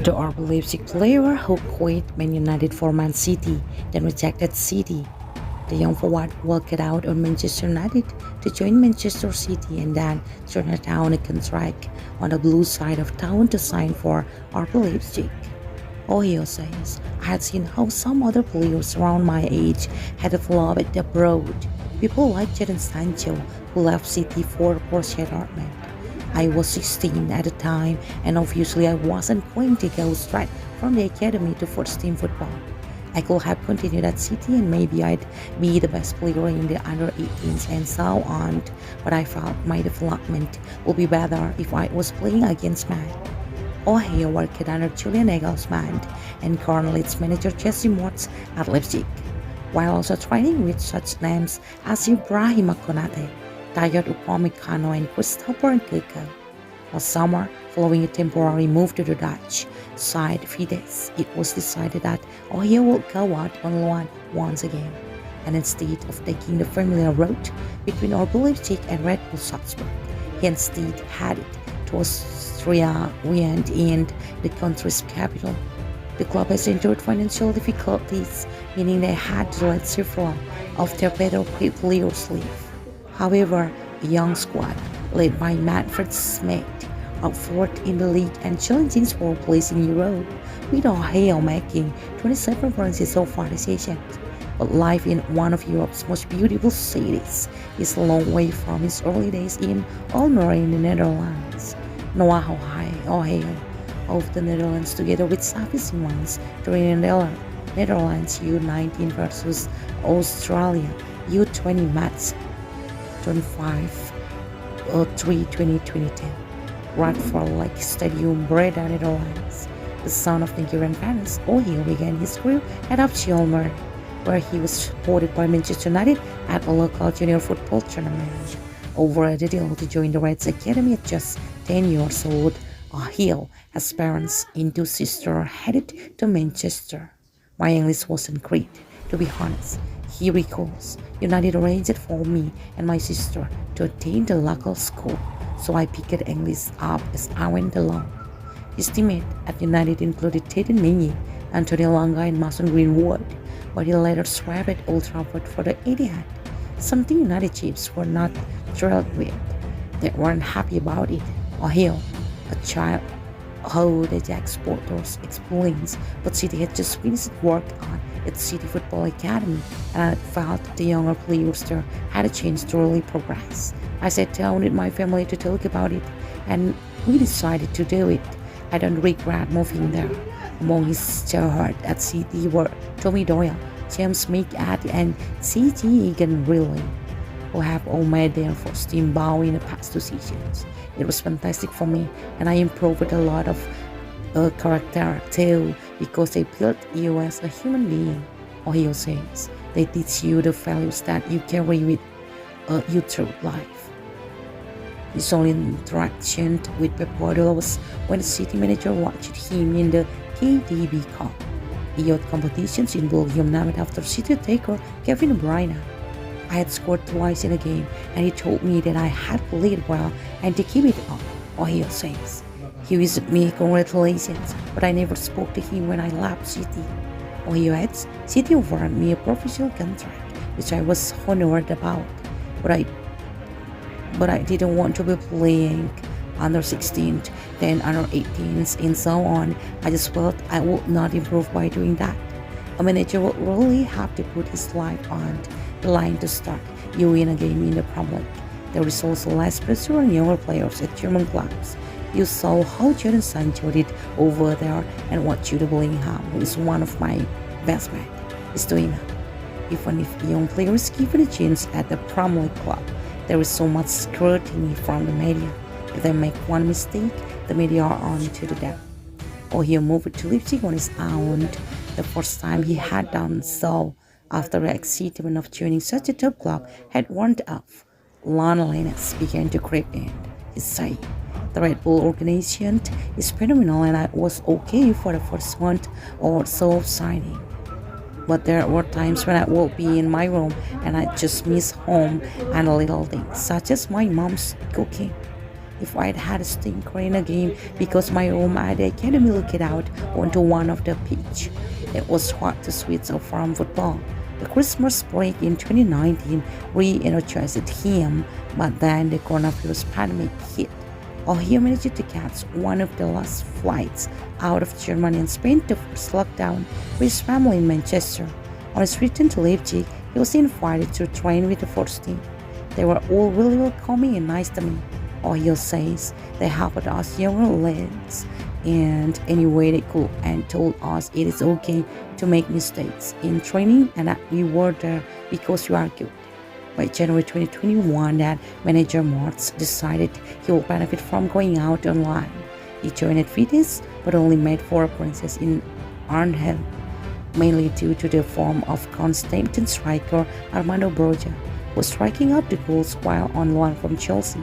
The RB Leipzig player who quit Man United for Man City, then rejected City. The young forward walked out on Manchester United to join Manchester City and then turned down a contract on the blue side of town to sign for RB Leipzig. Ohio says, I had seen how some other players around my age had developed abroad. People like Jadon Sancho, who left City for Borussia Dortmund. I was 16 at the time, and obviously I wasn't going to go straight from the academy to first team football. I could have continued at City and maybe I'd be the best player in the under 18s and so on, but I felt my development would be better if I was playing against Man. Ohio worked under Julian Nagelsmann and current Leeds manager Jesse Marsch at Leipzig, while also training with such names as Ibrahima Konate, Dayot, Upamecano, and Nkunku. Last summer, following a temporary move to the Dutch side Vitesse, it was decided that Ohio would go out on loan once again, and instead of taking the familiar route between RB Leipzig and Red Bull Salzburg, he instead headed to Austria and the country's capital. The club has endured financial difficulties, meaning they had to let several of their better paid players leave. However, a young squad led by Manfred Schmidt up fourth in the league and challenging for a place in Europe, with Ohio making 27 appearances so far this season. But life in one of Europe's most beautiful cities is a long way from his early days in Almere in the Netherlands. Noah Ohio of the Netherlands together with Xavi Simons during the Netherlands U19 versus Australia U20 match 25-3-2010. Radford Lake Stadium, Breda, Netherlands. The son of Nigerian parents, Ohio began his career at FC Almere, where he was supported by Manchester United at a local junior football tournament. Over a deal to join the Reds Academy at just 10 years old, Ohio has parents and two sisters headed to Manchester. My English wasn't great, to be honest. He recalls, United arranged for me and my sister to attend the local school, so I picked English up as I went along. His teammates at United included Tayden Meignet, Anthony Longa, and Mason Greenwood, but he later swapped at Old Trafford for the Etihad, something United chiefs were not thrilled with. They weren't happy about it. Ohio, a child who the Jack Sporters explains, but City had just finished work on its City Football Academy, and I felt the younger players there had a chance to really progress. I sat down with my family to talk about it, and we decided to do it. I don't regret moving there. Among his childhood at City were Tommy Doyle, James McAddy, and C.J. Egan Riley, who have all made their first team bow in the past two seasons. It was fantastic for me, and I improved a lot of character too, because they built you as a human being. Ohio says, they teach you the values that you carry with you through life. His only interaction with Pep Guardiola was when the City manager watched him in the KDB Cup, the youth competitions in Belgium named after City taker Kevin De Bruyne. I had scored twice in a game, and he told me that I had played well and to keep it up, Ohio says. He wished me congratulations, but I never spoke to him when I left City. Ohio adds, City offered me a professional contract, which I was honored about, but I didn't want to be playing under 16s, then under 18s, and so on. I just felt I would not improve by doing that. A manager would really have to put his life on the line to start you in a game in the Premier League. There is also less pressure on younger players at German clubs. You saw how Jadon Sancho did over there and what Jude Bellingham, who is one of my best men, is doing now. Even if young players given a chance at the Premier League club, there is so much scrutiny from the media. If they make one mistake, the media are on to the death. Ohio moved to Leipzig on his own, the first time he had done so after the excitement of joining such a top club had worn off. Loneliness began to creep in, he said. The Red Bull organization is phenomenal, and I was okay for the first month or so of signing. But there were times when I would be in my room and I just miss home and little things, such as my mom's cooking. if I'd had a stinker in a game because my room at the academy looked out onto one of the pitch. It was hard to switch off from football. The Christmas break in 2019 re-energized him, but then the coronavirus pandemic hit. He managed to catch one of the last flights out of Germany and spent the first lockdown with his family in Manchester. On his return to Leipzig, he was invited to train with the first team. They were all really welcoming and nice to me. Ohio says they helped us younger lads and any way they could and told us it is okay to make mistakes in training and that we were there because we are good. By January 2021, that manager Marsch decided he will benefit from going out online. He joined Vitesse but only made 4 appearances in Arnhem, mainly due to the form of Constantine striker Armando Broja, who was striking up the goals while on loan from Chelsea.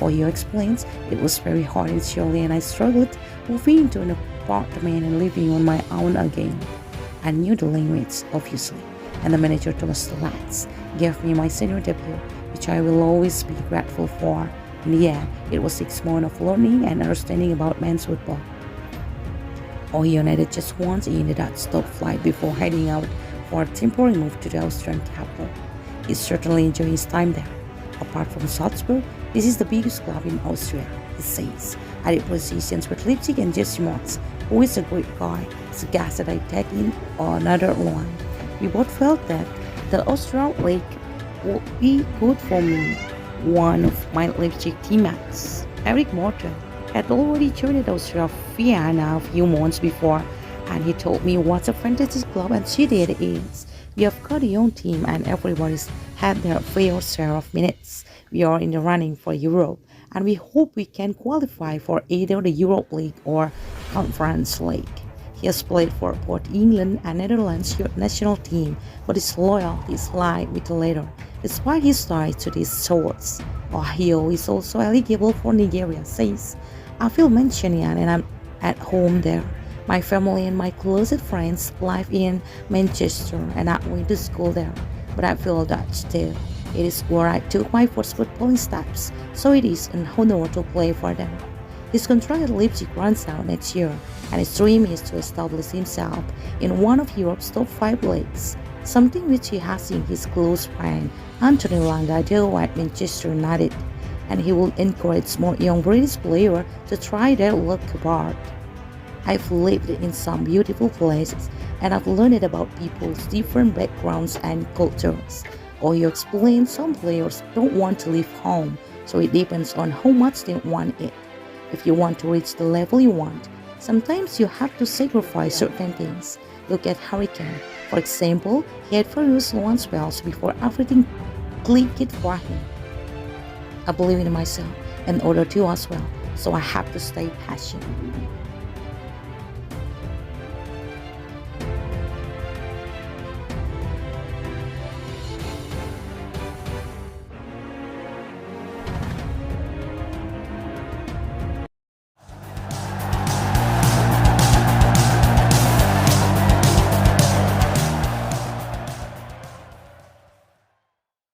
Ohio explains, it was very hard initially and I struggled moving into an apartment and living on my own again. I knew the language, obviously, and the manager Thomas Latz gave me my senior debut, which I will always be grateful for. And yeah, it was 6 months of learning and understanding about men's football. Ohio landed just once in the Dutch top flight before heading out for a temporary move to the Austrian capital. He's certainly enjoying his time there. Apart from Salzburg, this is the biggest club in Austria, he says. I did positions with Leipzig and Jesse Marsch, who is a great guy, suggested I take in another line. We both felt that the Austrian league would be good for me. One of my Leipzig teammates, Eric Morton, had already joined Austria Vienna a few months before, and he told me what a fantastic club and city it is. We have got a young team and everybody's had their fair share of minutes. We are in the running for Europe, and we hope we can qualify for either the Europe League or Conference League. He has played for both England and Netherlands youth national team, but his loyalties lie with the latter, despite his ties to these swords. Ohio is also eligible for Nigeria, says, I feel Manchurian and I'm at home there. My family and my closest friends live in Manchester and I went to school there, but I feel Dutch too. It is where I took my first footballing steps, so it is an honor to play for them. His contract at Leipzig runs out next year, and his dream is to establish himself in one of Europe's top 5 leagues, something which he has seen his close friend Anthony Langa do at Manchester United, and he will encourage more young British players to try their luck abroad. I've lived in some beautiful places, and I've learned about people's different backgrounds and cultures. Or you explain some players don't want to leave home, so it depends on how much they want it. If you want to reach the level you want, sometimes you have to sacrifice certain things. Look at Harry Kane. For example, he had various loan spells before everything clicked for him. I believe in myself and other too as well, so I have to stay passionate.